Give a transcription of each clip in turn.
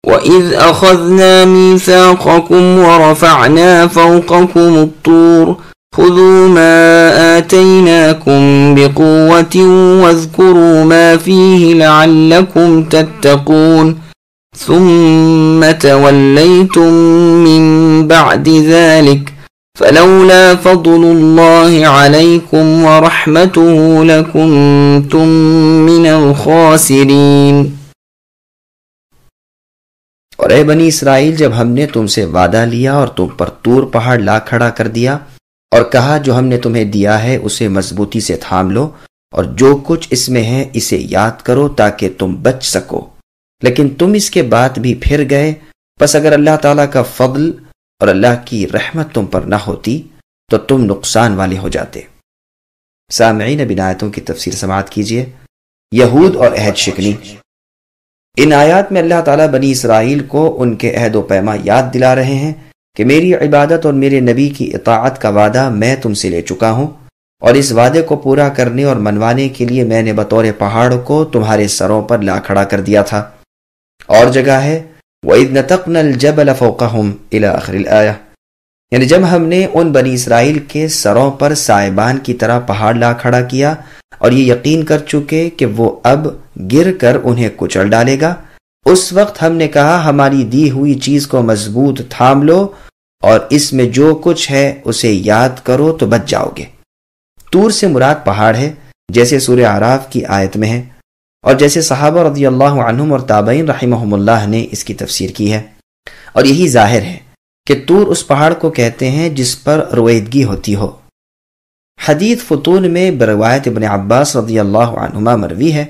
وَإِذْ أَخَذْنَا مِيثَاقَكُمْ وَرَفَعْنَا فَوْقَكُمُ الطُّورَ خُذُوا مَا آتَيْنَاكُمْ بِقُوَّةٍ وَاذْكُرُوا مَا فِيهِ لَعَلَّكُمْ تَتَّقُونَ ثُمَّ تَوَلَّيْتُمْ مِنْ بَعْدِ ذَلِكَ فَلَوْلَا فَضْلُ اللَّهِ عَلَيْكُمْ وَرَحْمَتُهُ لَكُنْتُمْ مِنَ الْخَاسِرِينَ۔ اور اے بنی اسرائیل، جب ہم نے تم سے وعدہ لیا اور تم پر طور پہاڑ لا کھڑا کر دیا اور کہا جو ہم نے تمہیں دیا ہے اسے مضبوطی سے تھام لو اور جو کچھ اس میں ہے اسے یاد کرو تاکہ تم بچ سکو، لیکن تم اس کے بعد بھی پھر گئے، پس اگر اللہ تعالیٰ کا فضل اور اللہ کی رحمت تم پر نہ ہوتی تو تم نقصان والے ہو جاتے۔ سامعین، اب ان آیتوں کی تفسیر سماعت کیجیے۔ یہود اور عہد شکنی۔ ان آیات میں اللہ تعالیٰ بنی اسرائیل کو ان کے عہد و پیما یاد دلا رہے ہیں کہ میری عبادت اور میرے نبی کی اطاعت کا وعدہ میں تم سے لے چکا ہوں، اور اس وعدے کو پورا کرنے اور منوانے کے لیے میں نے بطور پہاڑ کو تمہارے سروں پر لا کھڑا کر دیا تھا۔ اور جگہ ہے وَإِذْ نَتَقْنَا الْجَبَلَ فَوْقَهُمْ إِلَى آخِرِ الْآيَةِ، یعنی جب ہم نے ان بنی اسرائیل کے سروں پر سائبان کی طرح پہاڑ لا کھڑا کیا اور یہ یقین کر چکے کہ وہ اب گر کر انہیں کچل ڈالے گا، اس وقت ہم نے کہا ہماری دی ہوئی چیز کو مضبوط تھام لو اور اس میں جو کچھ ہے اسے یاد کرو تو بچ جاؤ گے۔ طور سے مراد پہاڑ ہے، جیسے سورہ اعراف کی آیت میں ہے اور جیسے صحابہ رضی اللہ عنہم اور تابعین رحمہم اللہ نے اس کی تفسیر کی ہے، اور یہی ظاہر ہے کہ طور اس پہاڑ کو کہتے ہیں جس پر رویدگی ہوتی ہو۔ حدیث فتون میں بروایت ابن عباس رضی اللہ عنہما مروی ہے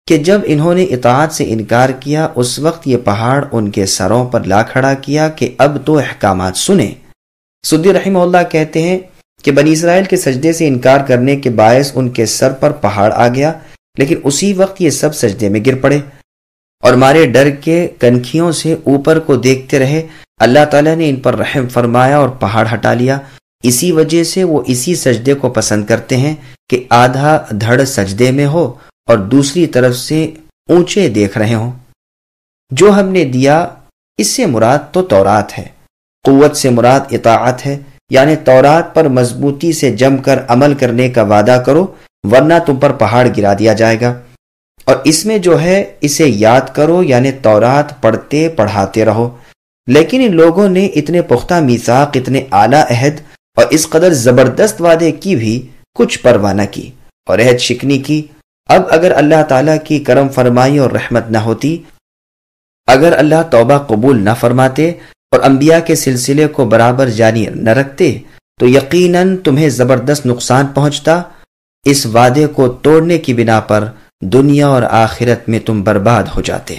کہ جب انہوں نے اطاعت سے انکار کیا اس وقت یہ پہاڑ ان کے سروں پر لا کھڑا کیا کہ اب تو احکامات سنیں۔ سدی رحمہ اللہ کہتے ہیں کہ بنی اسرائیل کے سجدے سے انکار کرنے کے باعث ان کے سر پر پہاڑ آ گیا، لیکن اسی وقت یہ سب سجدے میں گر پڑے اور مارے ڈر کے کنکھیوں سے اوپر کو دیکھتے رہے۔ اللہ تعالیٰ نے ان پر رحم فرمایا اور پہاڑ ہٹا لیا۔ اسی وجہ سے وہ اسی سجدے کو پسند کرتے ہیں کہ آدھا دھڑ سجدے میں ہو اور دوسری طرف سے اونچے دیکھ رہے ہوں۔ جو ہم نے دیا اس سے مراد تو تورات ہے، قوت سے مراد اطاعت ہے، یعنی تورات پر مضبوطی سے جم کر عمل کرنے کا وعدہ کرو ورنہ تم پر پہاڑ گرا دیا جائے گا، اور اس میں جو ہے اسے یاد کرو، یعنی تورات پڑھتے پڑھاتے رہو۔ لیکن ان لوگوں نے اتنے پختہ میثاق، اتنے اعلیٰ عہد اور اس قدر زبردست وعدے کی بھی کچھ پرواہ نہ کی اور عہد شکنی کی۔ اب اگر اللہ تعالیٰ کی کرم فرمائی اور رحمت نہ ہوتی، اگر اللہ توبہ قبول نہ فرماتے اور انبیاء کے سلسلے کو برابر جاری نہ رکھتے تو یقیناً تمہیں زبردست نقصان پہنچتا۔ اس وعدے کو توڑنے کی بنا پر دنیا اور آخرت میں تم برباد ہو جاتے۔